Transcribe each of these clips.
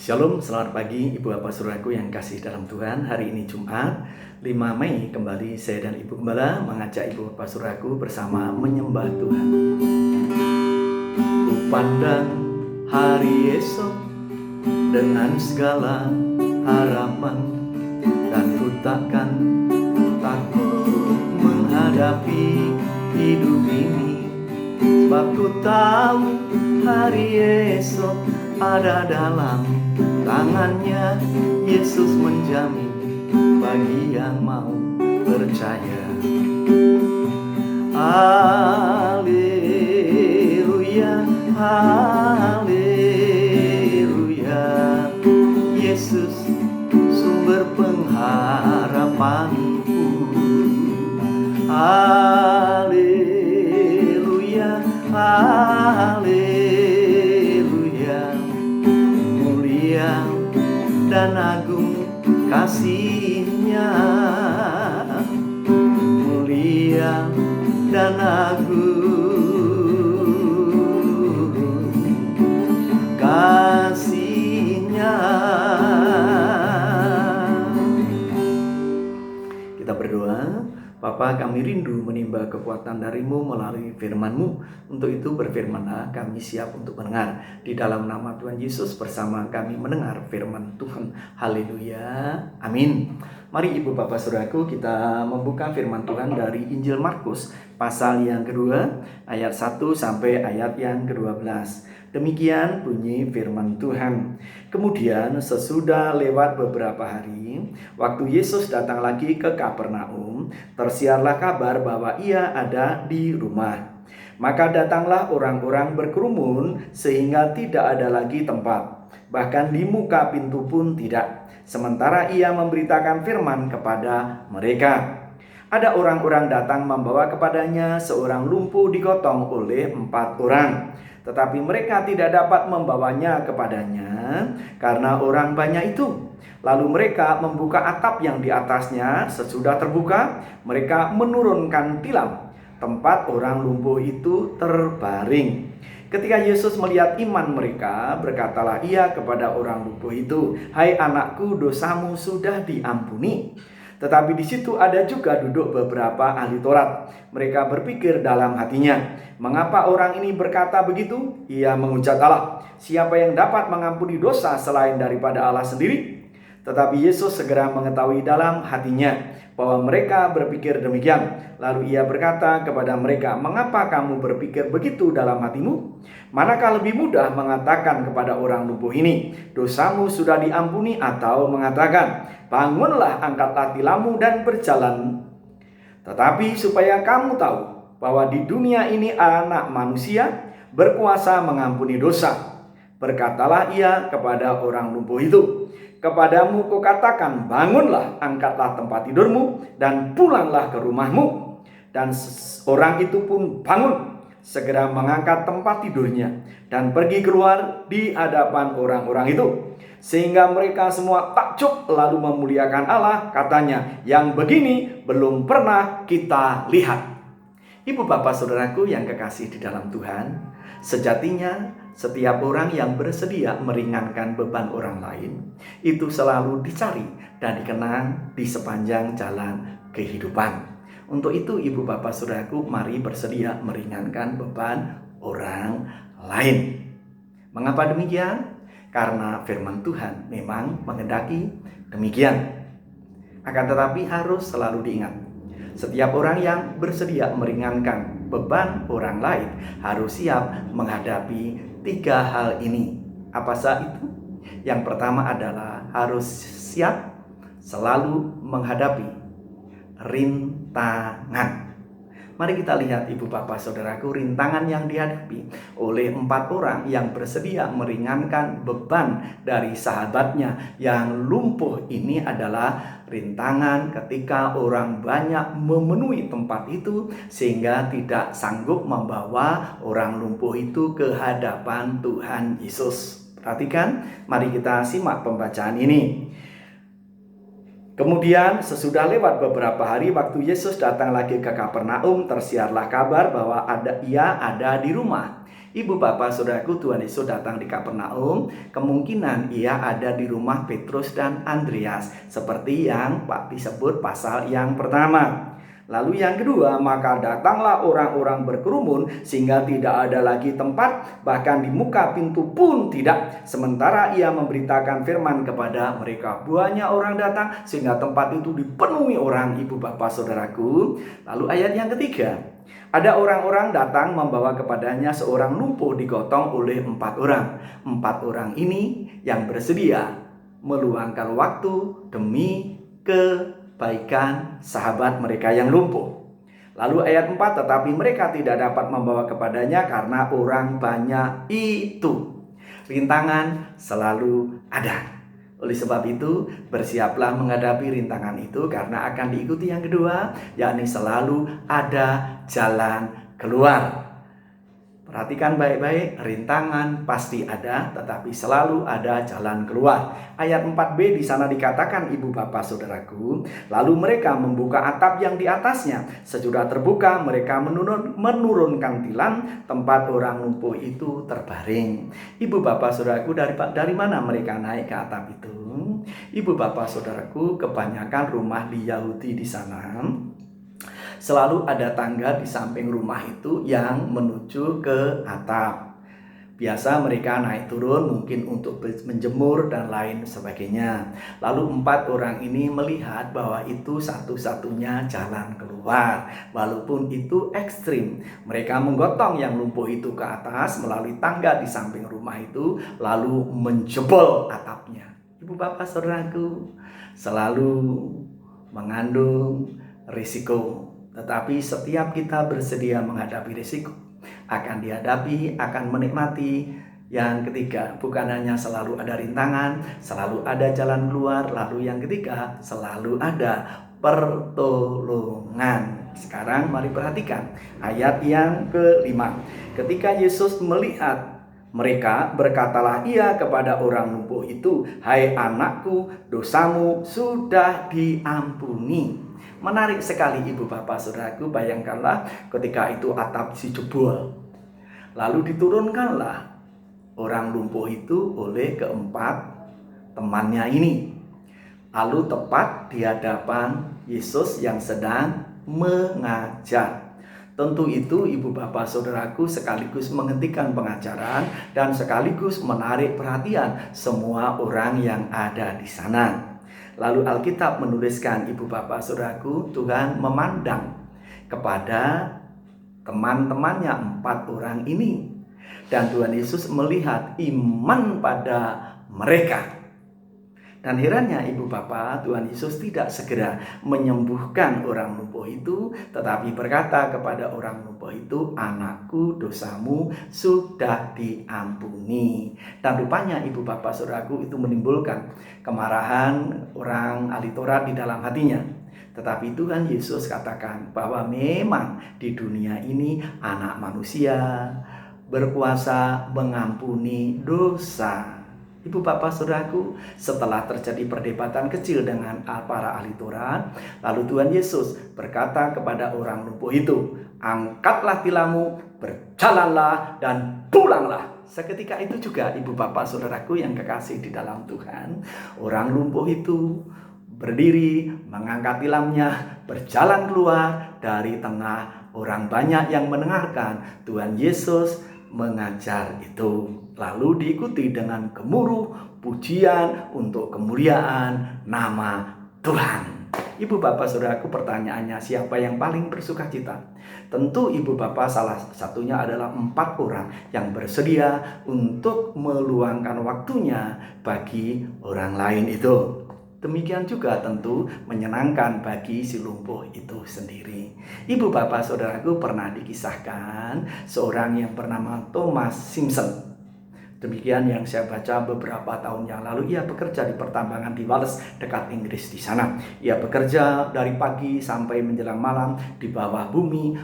Shalom, selamat pagi Ibu Bapak Saudaraku yang kasih dalam Tuhan. Hari ini Jumat 5 Mei kembali saya dan Ibu Gembala mengajak Ibu Bapak Saudaraku bersama menyembah Tuhan. Ku pandang hari esok dengan segala harapan, dan ku takkan takut menghadapi hidup ini, sebab ku tahu hari esok ada dalam tangannya. Yesus menjamin bagi yang mau percaya. Haleluya, haleluya. Yesus sumber pengharapanku. Haleluya, haleluya. Mulia dan agung kasih-Nya, mulia dan agung kasih-Nya. Kita berdoa. Bapa, kami rindu menimba kekuatan dari-Mu melalui firman-Mu. Untuk itu berfirman-Lah, kami siap untuk mendengar. Di dalam nama Tuhan Yesus bersama kami mendengar firman Tuhan. Haleluya, amin. Mari Ibu Bapak Saudaraku, kita membuka firman Tuhan dari Injil Markus pasal yang kedua, ayat 1 sampai ayat yang ke-12. Demikian bunyi firman Tuhan. Kemudian sesudah lewat beberapa hari, waktu Yesus datang lagi ke Kapernaum, tersiarlah kabar bahwa Ia ada di rumah. Maka datanglah orang-orang berkerumun sehingga tidak ada lagi tempat, bahkan di muka pintu pun tidak, sementara Ia memberitakan firman kepada mereka. Ada orang-orang datang membawa kepadanya seorang lumpuh digotong oleh 4 orang. Tetapi mereka tidak dapat membawanya kepadanya karena orang banyak itu. Lalu mereka membuka atap yang di atasnya. Sesudah terbuka, mereka menurunkan tilam. Tempat orang lumpuh itu terbaring. Ketika Yesus melihat iman mereka, berkatalah Ia kepada orang lumpuh itu, "Hai anakku, dosamu sudah diampuni." Tetapi di situ ada juga duduk beberapa ahli Taurat. Mereka berpikir dalam hatinya, "Mengapa orang ini berkata begitu?" Ia menghujat Allah, "Siapa yang dapat mengampuni dosa selain daripada Allah sendiri?" Tetapi Yesus segera mengetahui dalam hatinya bahwa mereka berpikir demikian. Lalu Ia berkata kepada mereka, "Mengapa kamu berpikir begitu dalam hatimu? Manakah lebih mudah mengatakan kepada orang lumpuh ini, 'Dosamu sudah diampuni,' atau mengatakan, 'Bangunlah, angkatlah tilammu dan berjalan'? Tetapi supaya kamu tahu bahwa di dunia ini Anak Manusia berkuasa mengampuni dosa." Berkatalah Ia kepada orang lumpuh itu, "Kepadamu kukatakan, bangunlah, angkatlah tempat tidurmu, dan pulanglah ke rumahmu." Dan orang itu pun bangun, segera mengangkat tempat tidurnya, dan pergi keluar di hadapan orang-orang itu. Sehingga mereka semua takjub lalu memuliakan Allah, katanya, "Yang begini belum pernah kita lihat." Ibu Bapak Saudaraku yang kekasih di dalam Tuhan, sejatinya setiap orang yang bersedia meringankan beban orang lain itu selalu dicari dan dikenang di sepanjang jalan kehidupan. Untuk itu Ibu Bapak Saudaraku, mari bersedia meringankan beban orang lain. Mengapa demikian? Karena firman Tuhan memang menghendaki demikian. Akan tetapi harus selalu diingat, setiap orang yang bersedia meringankan beban orang lain harus siap menghadapi 3 hal ini. Apa saja itu? Yang pertama adalah harus siap selalu menghadapi rintangan. Mari kita lihat Ibu Bapak Saudaraku, rintangan yang dihadapi oleh 4 orang yang bersedia meringankan beban dari sahabatnya yang lumpuh ini adalah rintangan ketika orang banyak memenuhi tempat itu sehingga tidak sanggup membawa orang lumpuh itu ke hadapan Tuhan Yesus. Perhatikan, mari kita simak pembacaan ini. Kemudian sesudah lewat beberapa hari, waktu Yesus datang lagi ke Kapernaum, tersiarlah kabar bahwa Ia ada di rumah. Ibu bapak saudaraku, Tuhan Yesus datang di Kapernaum. Kemungkinan ia ada di rumah Petrus dan Andreas, seperti yang Pak disebut pasal yang pertama. Lalu yang kedua, maka datanglah orang-orang berkerumun sehingga tidak ada lagi tempat, bahkan di muka pintu pun tidak. Sementara ia memberitakan firman kepada mereka. Banyak orang datang sehingga tempat itu dipenuhi orang, ibu bapak saudaraku. Lalu ayat yang ketiga, ada orang-orang datang membawa kepadanya seorang lumpuh digotong oleh 4 orang. 4 orang ini yang bersedia meluangkan waktu demi kebaikan sahabat mereka yang lumpuh. Lalu ayat 4, tetapi mereka tidak dapat membawa kepadanya karena orang banyak itu. Rintangan selalu ada. Oleh sebab itu, bersiaplah menghadapi rintangan itu karena akan diikuti yang kedua, yakni selalu ada jalan keluar. Perhatikan baik-baik, rintangan pasti ada, tetapi selalu ada jalan keluar. Ayat 4b di sana dikatakan, ibu bapak saudaraku, lalu mereka membuka atap yang di atasnya. Sesudah terbuka, mereka menurunkan tilam tempat orang lumpuh itu terbaring. Ibu bapak saudaraku, dari mana mereka naik ke atap itu? Ibu bapak saudaraku, kebanyakan rumah di Yahudi di sana selalu ada tangga di samping rumah itu yang menuju ke atap. Biasa mereka naik turun mungkin untuk menjemur dan lain sebagainya. Lalu 4 orang ini melihat bahwa itu satu-satunya jalan keluar. Walaupun itu ekstrim. Mereka menggotong yang lumpuh itu ke atas melalui tangga di samping rumah itu, lalu menjebol atapnya. Ibu bapak saudaraku, selalu mengandung risiko. Tetapi setiap kita bersedia menghadapi risiko, akan dihadapi, akan menikmati. Yang ketiga, bukan hanya selalu ada rintangan, selalu ada jalan keluar. Lalu yang ketiga, selalu ada pertolongan. Sekarang mari perhatikan ayat yang kelima. Ketika Yesus melihat mereka, berkatalah ia kepada orang lumpuh itu, hai anakku, dosamu sudah diampuni. Menarik sekali ibu bapak saudaraku, bayangkanlah ketika itu atap dijebol. Lalu diturunkanlah orang lumpuh itu oleh keempat temannya ini. Lalu tepat di hadapan Yesus yang sedang mengajar. Tentu itu ibu bapak saudaraku sekaligus menghentikan pengajaran dan sekaligus menarik perhatian semua orang yang ada di sana. Lalu Alkitab menuliskan, ibu bapak saudaraku, Tuhan memandang kepada teman-temannya 4 orang ini. Dan Tuhan Yesus melihat iman pada mereka. Dan herannya ibu bapak, Tuhan Yesus tidak segera menyembuhkan orang lumpuh itu, tetapi berkata kepada orang lumpuh itu, anakku, dosamu sudah diampuni. Dan rupanya ibu bapak saudaraku itu menimbulkan kemarahan orang ahli Taurat di dalam hatinya. Tetapi Tuhan Yesus katakan bahwa memang di dunia ini anak manusia berkuasa mengampuni dosa. Ibu bapak saudaraku, setelah terjadi perdebatan kecil dengan para ahli Taurat, lalu Tuhan Yesus berkata kepada orang lumpuh itu, angkatlah tilammu, berjalanlah dan pulanglah. Seketika itu juga ibu bapak saudaraku yang kekasih di dalam Tuhan, orang lumpuh itu berdiri, mengangkat tilamnya, berjalan keluar dari tengah orang banyak yang mendengarkan Tuhan Yesus mengajar itu. Lalu diikuti dengan gemuruh pujian untuk kemuliaan nama Tuhan. Ibu bapak saudaraku, pertanyaannya, siapa yang paling bersuka cita? Tentu ibu bapak salah satunya adalah 4 orang yang bersedia untuk meluangkan waktunya bagi orang lain itu. Demikian juga tentu menyenangkan bagi si lumpuh itu sendiri. Ibu bapak saudaraku, pernah dikisahkan seorang yang bernama Thomas Simpson. Demikian yang saya baca beberapa tahun yang lalu. Ia bekerja di pertambangan di Wales dekat Inggris di sana. Ia bekerja dari pagi sampai menjelang malam di bawah bumi,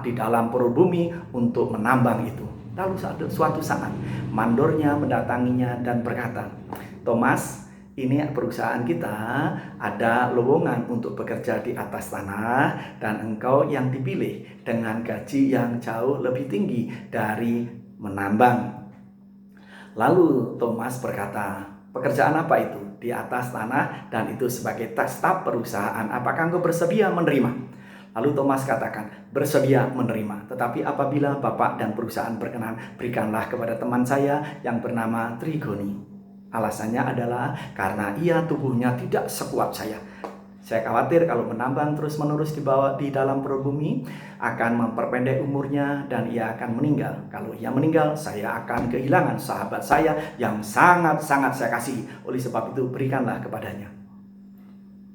di dalam perut bumi untuk menambang itu. Lalu suatu saat mandornya mendatanginya dan berkata, Thomas, ini perusahaan kita ada lowongan untuk bekerja di atas tanah dan engkau yang dipilih dengan gaji yang jauh lebih tinggi dari menambang. Lalu Thomas berkata, pekerjaan apa itu? Di atas tanah dan itu sebagai staf perusahaan. Apakah engkau bersedia menerima? Lalu Thomas katakan, bersedia menerima. Tetapi apabila Bapak dan perusahaan berkenan, berikanlah kepada teman saya yang bernama Trigoni. Alasannya adalah karena ia tubuhnya tidak sekuat saya. Saya khawatir kalau menambang terus-menerus di dalam perut bumi akan memperpendek umurnya dan ia akan meninggal. Kalau ia meninggal, saya akan kehilangan sahabat saya yang sangat-sangat saya kasih. Oleh sebab itu, berikanlah kepadanya.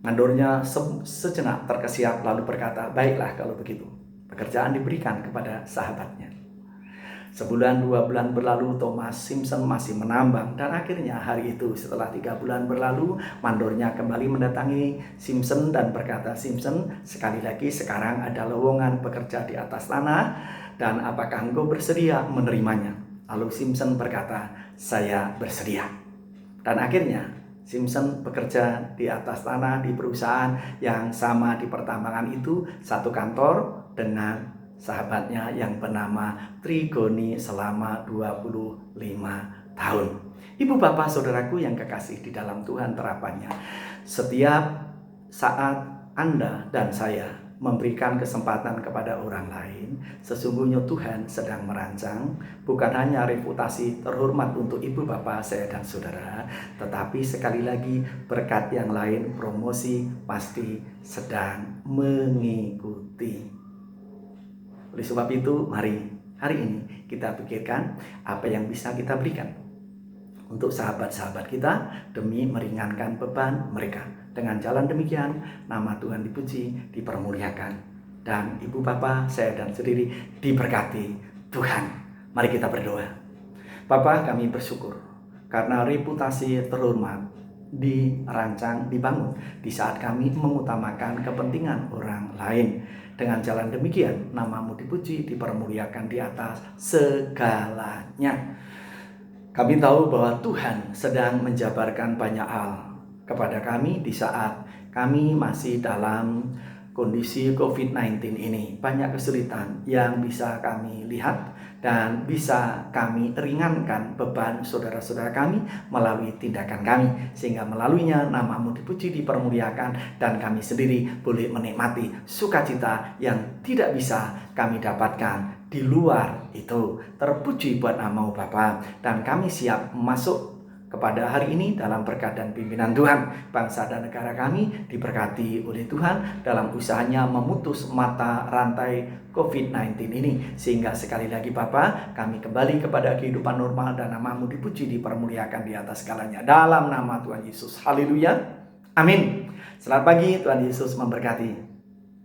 Mandornya sejenak terkesiap lalu berkata, baiklah kalau begitu. Pekerjaan diberikan kepada sahabatnya. Sebulan 2 bulan berlalu, Thomas Simpson masih menambang dan akhirnya hari itu setelah 3 bulan berlalu, mandornya kembali mendatangi Simpson dan berkata, Simpson, sekali lagi sekarang ada lowongan bekerja di atas tanah dan apakah engkau bersedia menerimanya? Lalu Simpson berkata, saya bersedia. Dan akhirnya Simpson bekerja di atas tanah di perusahaan yang sama di pertambangan itu, satu kantor dengan sahabatnya yang bernama Trigoni selama 25 tahun. Ibu bapak saudaraku yang kekasih di dalam Tuhan terapannya, setiap saat Anda dan saya memberikan kesempatan kepada orang lain, sesungguhnya Tuhan sedang merancang bukan hanya reputasi terhormat untuk ibu bapak saya dan saudara, tetapi sekali lagi berkat yang lain, promosi pasti sedang mengikuti. Oleh sebab itu, mari hari ini kita pikirkan apa yang bisa kita berikan untuk sahabat-sahabat kita demi meringankan beban mereka. Dengan jalan demikian, nama Tuhan dipuji, dipermuliakan, dan ibu bapa saya dan sendiri diberkati Tuhan. Mari kita berdoa. Bapa, kami bersyukur karena reputasi terhormat dirancang, dibangun di saat kami mengutamakan kepentingan orang lain. Dengan jalan demikian, namamu dipuji, dipermuliakan di atas segalanya. Kami tahu bahwa Tuhan sedang menjabarkan banyak hal kepada kami di saat kami masih dalam kondisi COVID-19 ini. Banyak kesulitan yang bisa kami lihat dan bisa kami ringankan beban saudara-saudara kami melalui tindakan kami, sehingga melaluinya namamu dipuji, dipermuliakan, dan kami sendiri boleh menikmati sukacita yang tidak bisa kami dapatkan di luar itu. Terpuji buat namamu Bapa, dan kami siap masuk kepada hari ini dalam berkat dan pimpinan Tuhan. Bangsa dan negara kami diberkati oleh Tuhan dalam usahanya memutus mata rantai COVID-19 ini, sehingga sekali lagi Bapa, kami kembali kepada kehidupan normal dan namamu dipuji, dipermuliakan di atas segalanya. Dalam nama Tuhan Yesus, haleluya, amin. Selamat pagi, Tuhan Yesus memberkati.